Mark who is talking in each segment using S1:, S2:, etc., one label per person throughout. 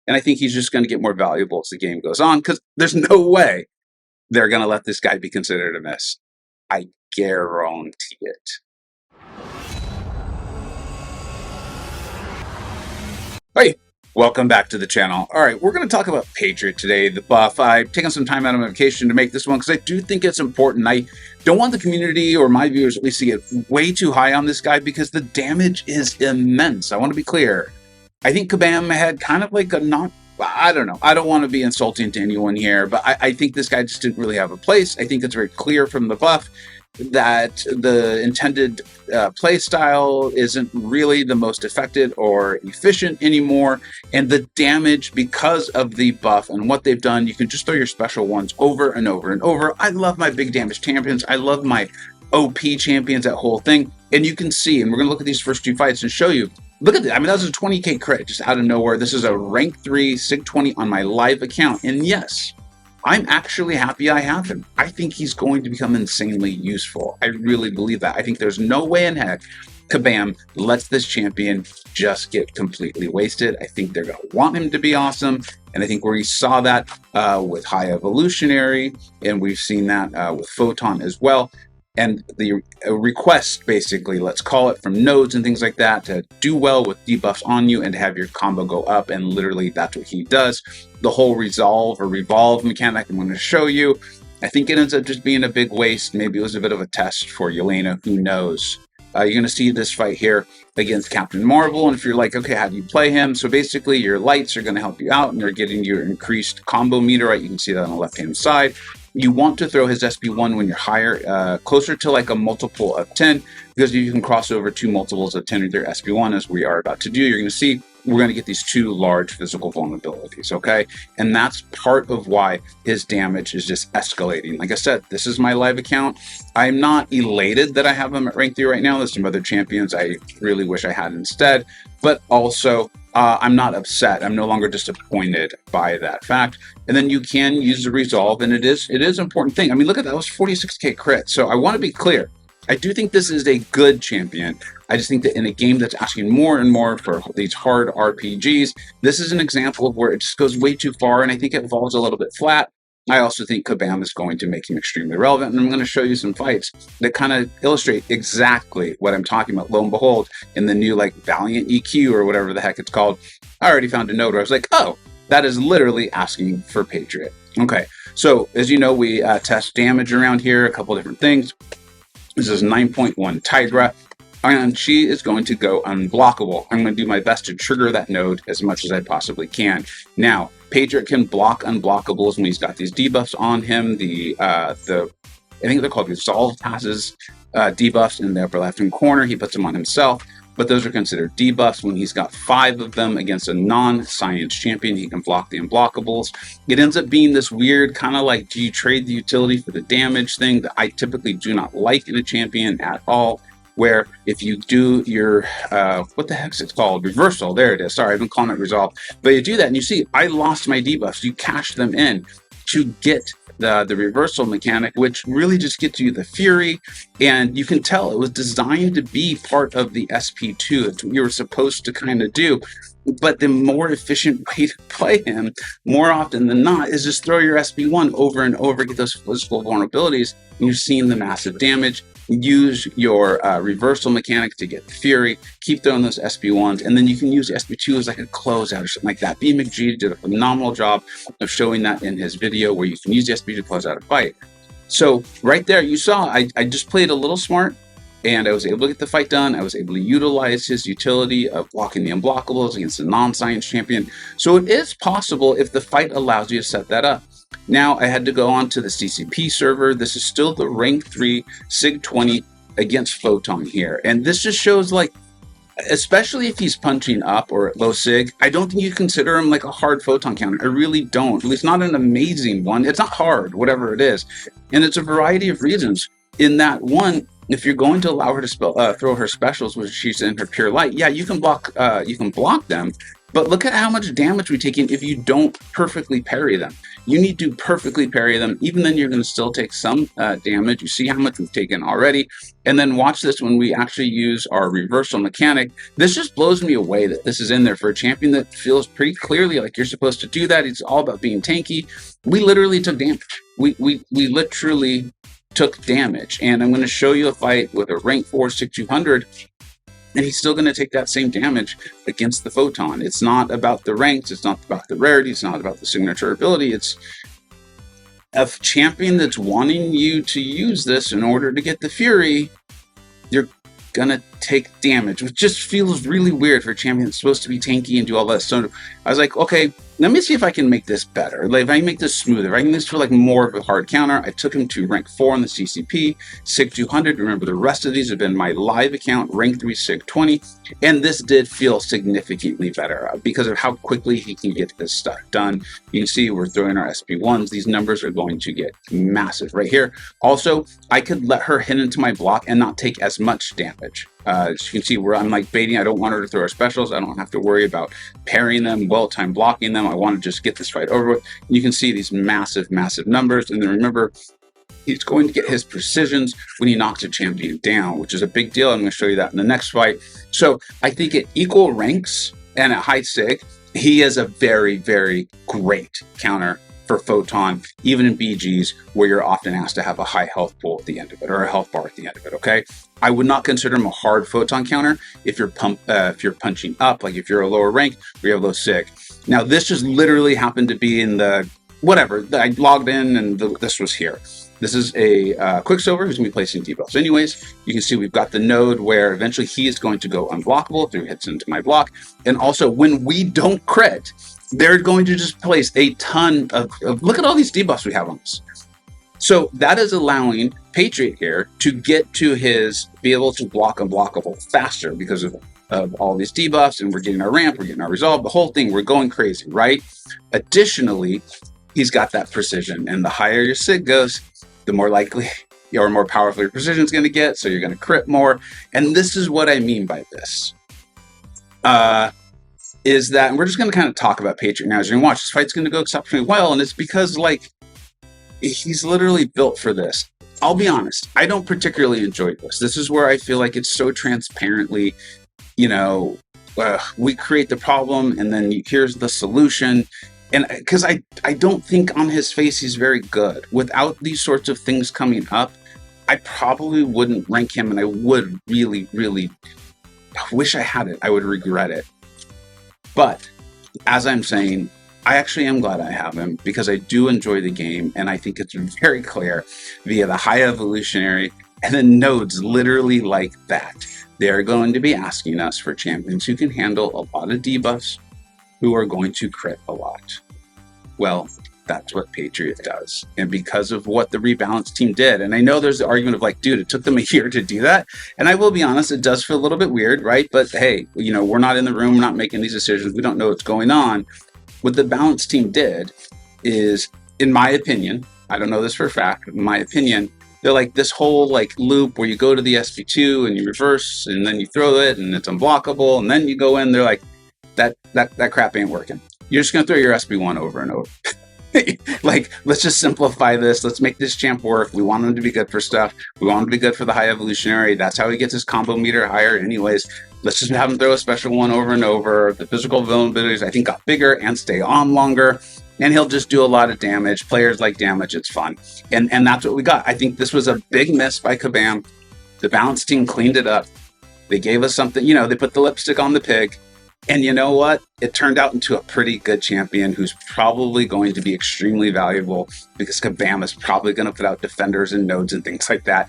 S1: And I think he's just going to get more valuable as the game goes on, because there's no way they're going to let this guy be considered a miss. I guarantee it. Hey, welcome back to the channel. All right, we're going to talk about Patriot today, the buff. I've taken some time out of my vacation to make this one because I do think it's important. I don't want the community or my viewers at least to get way too high on this guy because the damage is immense. I want to be clear. I think Kabam had kind of like a not, I don't know. I don't want to be insulting to anyone here, but I think this guy just didn't really have a place. I think it's very clear from the buff that the intended play style isn't really the most effective or efficient anymore, and the damage because of the buff and what they've done, you can just throw your special ones over and over and over. I love my big damage champions. I love my OP champions, that whole thing. And you can see, and we're going to look at these first two fights and show you. Look at that. I mean, that was a 20k crit just out of nowhere. This is a rank 3 SIG 20 on my live account. And yes, I'm actually happy I have him. I think he's going to become insanely useful. I really believe that. I think there's no way in heck Kabam lets this champion just get completely wasted. I think they're going to want him to be awesome. And I think we saw that with High Evolutionary, and we've seen that with Photon as well. And the request, basically, let's call it, from nodes and things like that to do well with debuffs on you and to have your combo go up, and literally that's what he does. The whole resolve or revolve mechanic I'm going to show you, I think it ends up just being a big waste. Maybe it was a bit of a test for Yelena, who knows. You're going to see this fight here against Captain Marvel, and if you're like, okay, how do you play him? So basically your lights are going to help you out, and you're getting your increased combo meter, right? You can see that on the left-hand side. You want to throw his SP1 when you're higher, closer to like a multiple of 10, because you can cross over 2 multiples of 10 with your SP1, as we are about to do. You're going to see we're going to get these 2 large physical vulnerabilities, okay? And that's part of why his damage is just escalating. Like I said, this is my live account. I'm not elated that I have him at rank 3 right now. There's some other champions I really wish I had instead, but also I'm not upset. I'm no longer disappointed by that fact. And then you can use the resolve, and it is an important thing. I mean, look at that. That was 46k crit. So I want to be clear. I do think this is a good champion. I just think that in a game that's asking more and more for these hard RPGs, this is an example of where it just goes way too far, and I think it falls a little bit flat. I also think Kabam is going to make him extremely relevant, and I'm going to show you some fights that kind of illustrate exactly what I'm talking about. Lo and behold, in the new like Valiant EQ or whatever the heck it's called, I already found a node where I was like, oh, that is literally asking for Patriot. Okay, so as you know, we test damage around here, a couple different things. This is 9.1 Tigra, and she is going to go unblockable. I'm going to do my best to trigger that node as much as I possibly can. Now, Patriot can block unblockables when he's got these debuffs on him. I think they're called resolve passes, debuffs in the upper left-hand corner. He puts them on himself, but those are considered debuffs. When he's got 5 of them against a non-science champion, he can block the unblockables. It ends up being this weird kind of like, do you trade the utility for the damage thing that I typically do not like in a champion at all, where if you do your, what the heck's it called? Reversal, there it is. Sorry, I've been calling it resolve. But you do that and you see, I lost my debuffs. You cash them in to get the reversal mechanic, which really just gets you the fury. And you can tell it was designed to be part of the SP2. It's what you were supposed to kind of do. But the more efficient way to play him, more often than not, is just throw your SP1 over and over, get those physical vulnerabilities, and you're seeing the massive damage. Use your reversal mechanic to get the fury, keep throwing those SP1s, and then you can use the SP2 as like a closeout or something like that. BMcG did a phenomenal job of showing that in his video where you can use the SP2 to close out a fight. So right there, you saw I just played a little smart, and I was able to get the fight done. I was able to utilize his utility of blocking the unblockables against a non-science champion. So it is possible if the fight allows you to set that up. Now I had to go on to the CCP server. This is still the rank 3 SIG 20 against Photon here. And this just shows, like, especially if he's punching up or at low SIG, I don't think you consider him like a hard Photon counter. I really don't. At least not an amazing one. It's not hard, whatever it is. And it's a variety of reasons. In that one, if you're going to allow her to throw her specials, which she's in her pure light, yeah, you can block them. But look at how much damage we take in if you don't perfectly parry them. You need to perfectly parry them. Even then, you're going to still take some damage. You see how much we've taken already. And then watch this when we actually use our reversal mechanic. This just blows me away that this is in there for a champion that feels pretty clearly like you're supposed to do that. It's all about being tanky. We literally took damage. We literally took damage. And I'm going to show you a fight with a rank 4 6200, and he's still going to take that same damage against the Photon. It's not about the ranks, it's not about the rarity, it's not about the signature ability. It's a champion that's wanting you to use this in order to get the Fury. You're gonna take damage, which just feels really weird for a champion that's supposed to be tanky and do all that. So I was like, okay, let me see if I can make this better. Like, if I can make this smoother, if I can make this feel like more of a hard counter. I took him to rank 4 on the CCP, SIG 200. Remember, the rest of these have been my live account, rank 3, SIG 20. And this did feel significantly better because of how quickly he can get this stuff done. You can see we're throwing our SP1s. These numbers are going to get massive right here. Also, I could let her hit into my block and not take as much damage. As you can see, where I'm like baiting, I don't want her to throw her specials. I don't have to worry about parrying them, well-timed blocking them. I want to just get this fight over with. And you can see these massive, massive numbers. And then remember, he's going to get his precisions when he knocks a champion down, which is a big deal. I'm going to show you that in the next fight. So I think at equal ranks and at high SIG, he is a very, very great counter for Photon, even in BGs, where you're often asked to have a high health pool at the end of it, or a health bar at the end of it, okay? I would not consider him a hard Photon counter if you're punching up, like if you're a lower rank or you have low SIG. Now, this just literally happened to be in the, whatever, I logged in and this was here. This is a Quicksilver who's going to be placing debuffs anyways. You can see we've got the node where eventually he is going to go unblockable through hits into my block. And also, when we don't crit, they're going to just place a ton of look at all these debuffs we have on this. So that is allowing Patriot here to get to his, be able to block unblockable faster because of all these debuffs, and we're getting our ramp, we're getting our resolve, the whole thing, we're going crazy, right? Additionally, he's got that precision, and the higher your SIG goes, the more likely or more powerful your precision is going to get, so you're going to crit more. And this is what I mean by this. Is that, and we're just going to kind of talk about Patriot now as you're going to watch. This fight's going to go exceptionally well, and it's because, like, he's literally built for this. I'll be honest, I don't particularly enjoy this. This is where I feel like it's so transparently, you know, we create the problem, and then here's the solution. And because I don't think on his face he's very good. Without these sorts of things coming up, I probably wouldn't rank him, and I would really, really, I wish I had it. I would regret it. But as I'm saying, I actually am glad I have him because I do enjoy the game, and I think it's very clear via the high evolutionary and the nodes literally like that. They're going to be asking us for champions who can handle a lot of debuffs, who are going to crit a lot. Well, that's what Patriot does. And because of what the rebalance team did, and I know there's the argument of like, dude, it took them a year to do that. And I will be honest, it does feel a little bit weird, right? But hey, you know, we're not in the room, we're not making these decisions, we don't know what's going on. What the balance team did is, in my opinion, I don't know this for a fact, but in my opinion, they're like this whole like loop where you go to the SP2 and you reverse and then you throw it and it's unblockable and then you go in, they're like, that crap ain't working. You're just gonna throw your SP1 over and over. Like, let's just simplify this. Let's make this champ work. We want him to be good for stuff. We want him to be good for the high evolutionary. That's how he gets his combo meter higher anyways. Let's just have him throw a special one over and over. The physical vulnerabilities, I think, got bigger and stay on longer. And he'll just do a lot of damage. Players like damage. It's fun. And that's what we got. I think this was a big miss by Kabam. The balance team cleaned it up. They gave us something, you know, they put the lipstick on the pig. And you know what? It turned out into a pretty good champion who's probably going to be extremely valuable because Kabam is probably going to put out defenders and nodes and things like that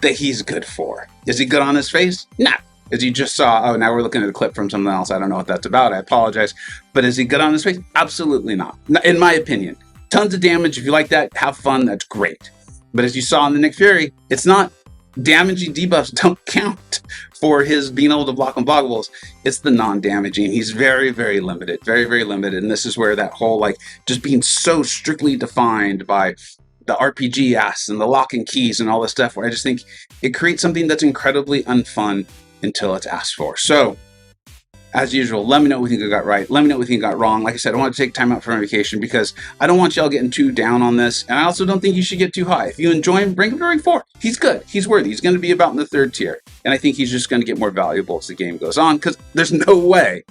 S1: he's good for. Is he good on his face? Nah. As you just saw, oh, now we're looking at a clip from something else. I don't know what that's about. I apologize. But is he good on his face? Absolutely not. In my opinion. Tons of damage. If you like that, have fun. That's great. But as you saw in the Nick Fury, it's not. Damaging debuffs don't count for his being able to block unblockables. It's the non-damaging. He's very, very limited. Very, very limited. And this is where that whole, like, just being so strictly defined by the RPG asks and the lock and keys and all this stuff, where I just think it creates something that's incredibly unfun until it's asked for. So As usual, let me know what you think I got right. Let me know what you think I got wrong. Like I said, I want to take time out for my vacation because I don't want y'all getting too down on this. And I also don't think you should get too high. If you enjoy him, bring him to rank 4. He's good. He's worthy. He's going to be about in the 3rd tier. And I think he's just going to get more valuable as the game goes on because there's no way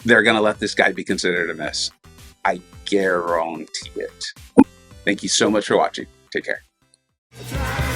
S1: they're going to let this guy be considered a miss. I guarantee it. Thank you so much for watching. Take care.